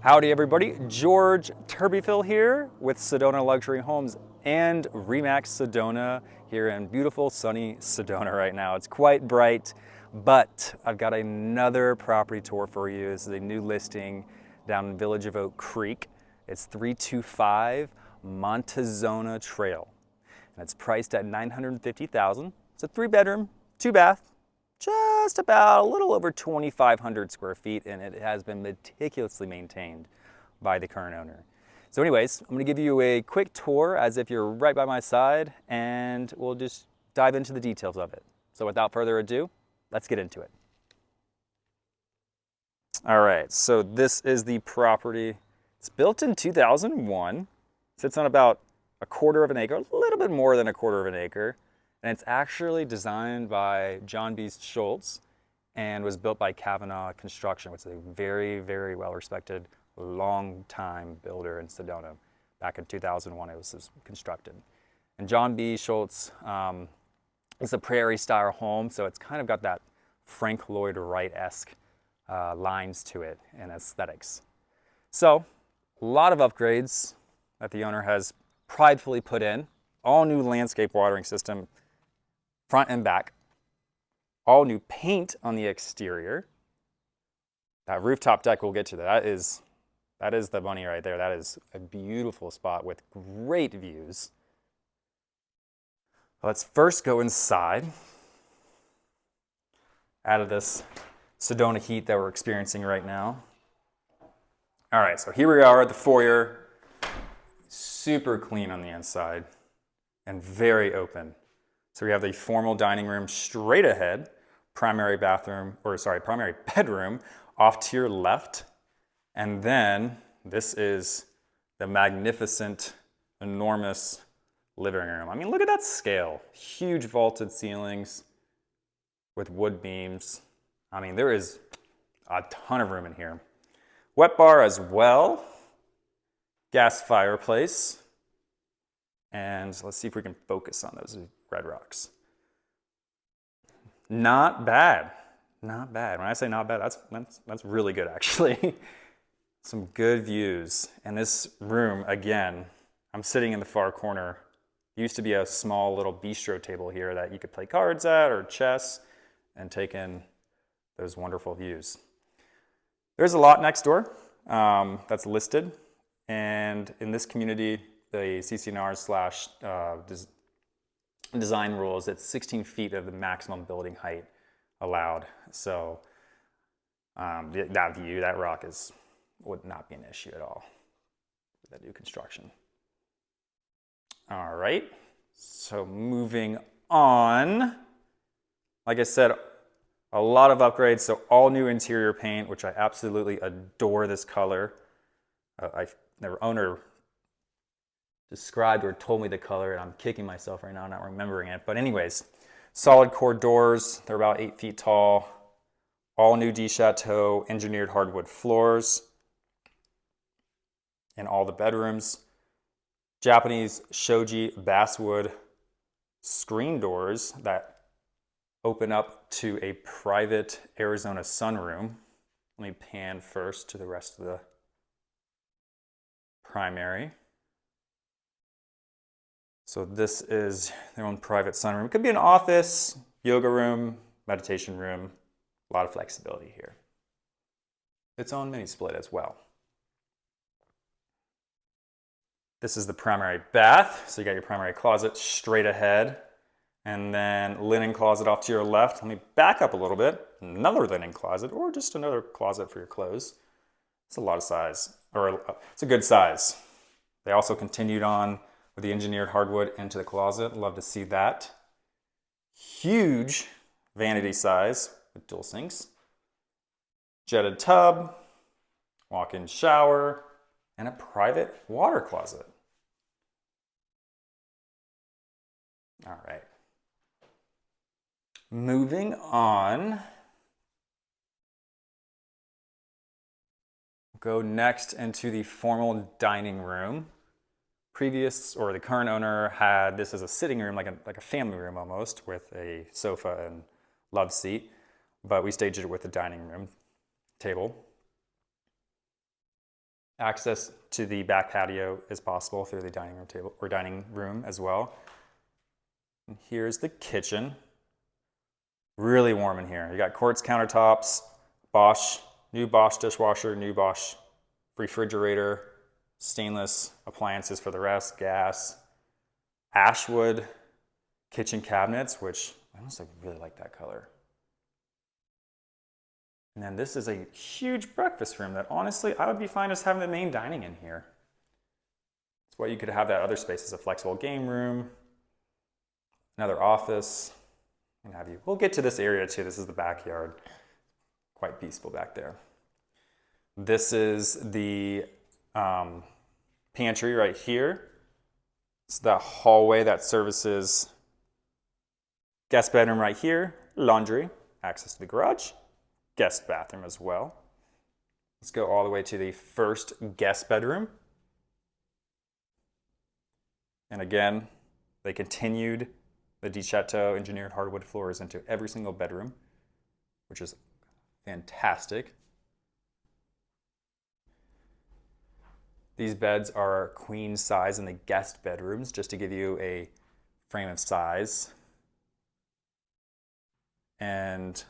Howdy everybody, George Turbyfill here with Sedona Luxury Homes and Remax Sedona here in beautiful sunny Sedona right now. It's quite bright, but I've got another property tour for you. This is a new listing down in Village of Oak Creek. It's 325 Montazona Trail, and it's priced at $950,000. It's a 3-bedroom, 2-bath, just about a little over 2,500 square feet, and it has been meticulously maintained by the current owner. So anyways, I'm gonna give you a quick tour as if you're right by my side, and we'll just dive into the details of it. So without further ado, let's get into it. All right, so this is the property. It's built in 2001, sits on about a quarter of an acre, a little bit more than a quarter of an acre. And it's actually designed by John B. Schultz and was built by Kavanaugh Construction, which is a very, very well-respected, long-time builder in Sedona. Back in 2001, it was constructed. And John B. Schultz is a prairie-style home, so it's kind of got that Frank Lloyd Wright-esque lines to it and aesthetics. So, a lot of upgrades that the owner has pridefully put in. All new landscape watering system, front and back. All new paint on the exterior. That rooftop deck, we'll get to that. That is the money right there. That is a beautiful spot with great views. Let's first go inside. Out of this Sedona heat that we're experiencing right now. All right, so here we are at the foyer. Super clean on the inside and very open. So we have the formal dining room straight ahead, primary bedroom off to your left. And then this is the magnificent, enormous living room. I mean, look at that scale. Huge vaulted ceilings with wood beams. I mean, there is a ton of room in here. Wet bar as well. Gas fireplace. And let's see if we can focus on those red rocks. Not bad, not bad. When I say not bad, that's really good actually. Some good views. And this room, again, I'm sitting in the far corner. Used to be a small little bistro table here that you could play cards at or chess and take in those wonderful views. There's a lot next door that's listed. And in this community, the CCNR / design rules, it's 16 feet of the maximum building height allowed. So that view, that rock would not be an issue at all with that new construction. All right, so moving on. Like I said, a lot of upgrades, so all new interior paint, which I absolutely adore this color. The owner described or told me the color, and I'm kicking myself right now not remembering it. But anyways, solid core doors. They're about 8 feet tall. All new DeChateau engineered hardwood floors in all the bedrooms. Japanese shoji basswood screen doors that open up to a private Arizona sunroom. Let me pan first to the rest of the primary. So this is their own private sunroom. It could be an office, yoga room, meditation room. A lot of flexibility here. Its own mini split as well. This is the primary bath. So you got your primary closet straight ahead. And then linen closet off to your left. Let me back up a little bit. Another linen closet, or just another closet for your clothes. It's a lot of size, or it's a good size. They also continued on with the engineered hardwood into the closet. Love to see that. Huge vanity size with dual sinks. Jetted tub, walk-in shower, and a private water closet. All right. Moving on. Go next into the formal dining room. The current owner had this as a sitting room, like a family room almost, with a sofa and love seat, but we staged it with a dining room table. Access to the back patio is possible through the dining room table or dining room as well. And here's the kitchen. Really warm in here. You got quartz countertops, Bosch, new Bosch dishwasher, new Bosch refrigerator, stainless appliances for the rest, gas, ashwood kitchen cabinets, which I honestly really like that color. And then this is a huge breakfast room that honestly I would be fine just having the main dining in here. That's why you could have that other space as a flexible game room, another office, and have you. We'll get to this area too. This is the backyard. Quite peaceful back there. This is the pantry right here. It's the hallway that services guest bedroom right here, laundry, access to the garage, guest bathroom as well. Let's go all the way to the first guest bedroom. And again, they continued the De Chateau engineered hardwood floors into every single bedroom, which is fantastic. These beds are queen size in the guest bedrooms, just to give you a frame of size. And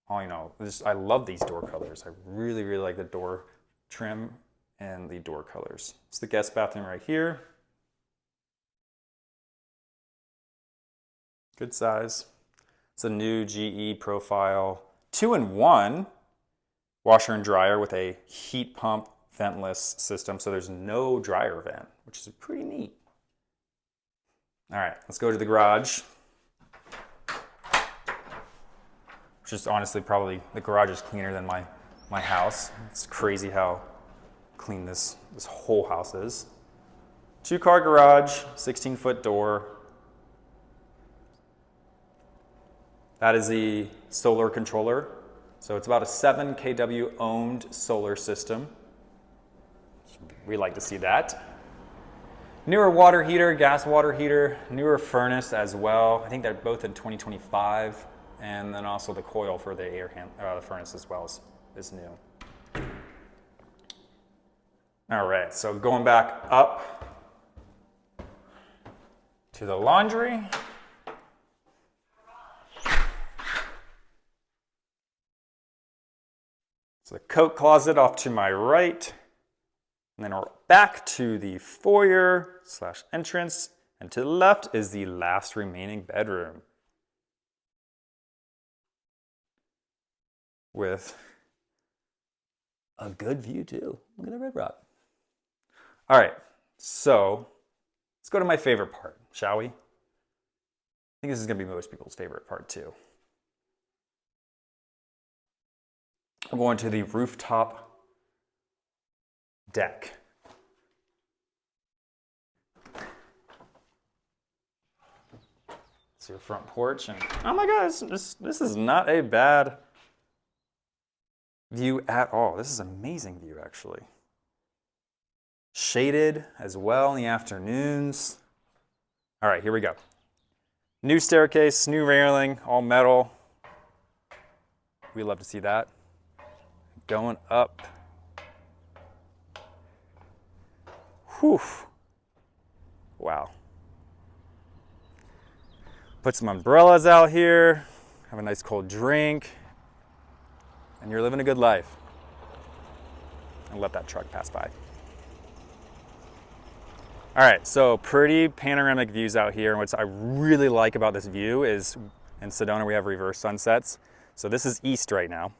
all you know, I love these door colors. I really, really like the door trim and the door colors. It's the guest bathroom right here. Good size. It's a new GE profile 2-in-1 washer and dryer with a heat pump ventless system. So there's no dryer vent, which is pretty neat. All right, let's go to the garage. Which is honestly probably, the garage is cleaner than my house. It's crazy how clean this whole house is. 2-car garage, 16-foot door. That is the solar controller. So it's about a 7 kW ohmed solar system. We like to see that. Newer water heater, gas water heater, newer furnace as well. I think they're both in 2025. And then also the coil for the the furnace as well is new. All right, so going back up to the laundry. So the coat closet off to my right. And then we're back to the foyer / entrance. And to the left is the last remaining bedroom. With a good view too. Look at the red rock. All right, so let's go to my favorite part, shall we? I think this is gonna be most people's favorite part too. I'm going to the rooftop deck. It's your front porch, and oh my God, this is not a bad view at all. This is an amazing view, actually. Shaded as well in the afternoons. All right, here we go. New staircase, new railing, all metal. We love to see that. Going up. Whew. Wow. Put some umbrellas out here. Have a nice cold drink. And you're living a good life. And let that truck pass by. All right, so pretty panoramic views out here. And what I really like about this view is in Sedona we have reverse sunsets. So this is east right now.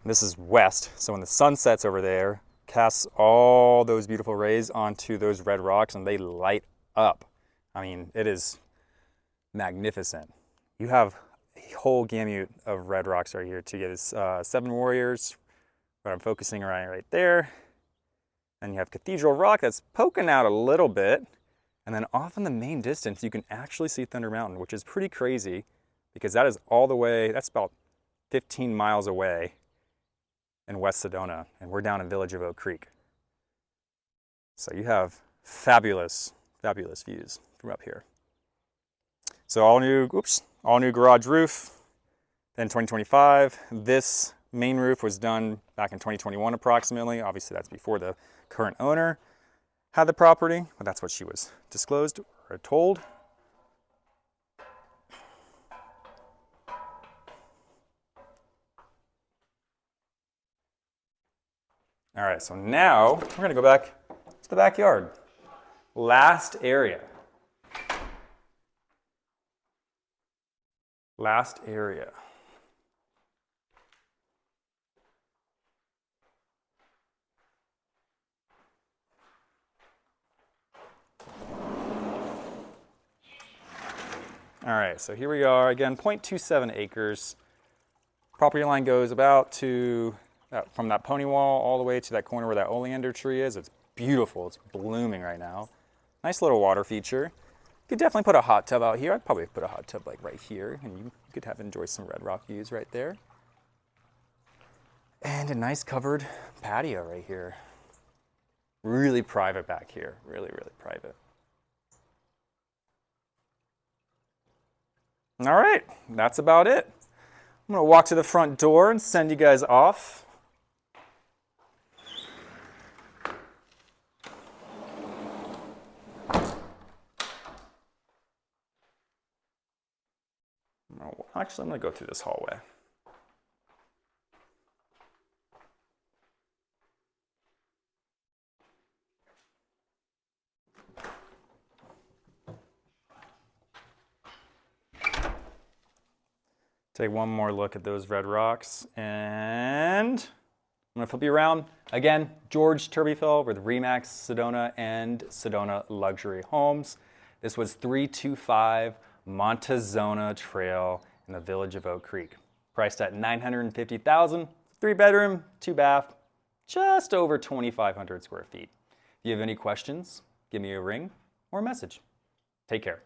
This is west. So when the sun sets over there, casts all those beautiful rays onto those red rocks and they light up. I mean, it is magnificent. You have a whole gamut of red rocks right here. To get is 7 Warriors, but I'm focusing right there. And you have Cathedral Rock that's poking out a little bit. And then off in the main distance, you can actually see Thunder Mountain, which is pretty crazy because that is all the way, that's about 15 miles away in West Sedona. And we're down in Village of Oak Creek. So you have fabulous, fabulous views from up here. So all new garage roof. Then 2025, this main roof was done back in 2021 approximately. Obviously that's before the current owner had the property, but that's what she was disclosed or told. All right, so now we're gonna go back to the backyard. Last area. Last area. All right, so here we are again, 0.27 acres. Property line goes about to, from that pony wall all the way to that corner where that oleander tree is. It's beautiful, it's blooming right now. Nice little water feature. You could definitely put a hot tub out here. I'd probably put a hot tub like right here, and you could enjoy some red rock views right there. And a nice covered patio right here. Really private back here, really, really private. All right, that's about it. I'm gonna walk to the front door and send you guys off. Actually, I'm gonna go through this hallway. Take one more look at those red rocks, and I'm gonna flip you around. Again, George Turbyfill with Remax, Sedona, and Sedona Luxury Homes. This was 325 Montazona Trail in the village of Oak Creek. Priced at $950,000, 3-bedroom, 2-bath, just over 2,500 square feet. If you have any questions, give me a ring or a message. Take care.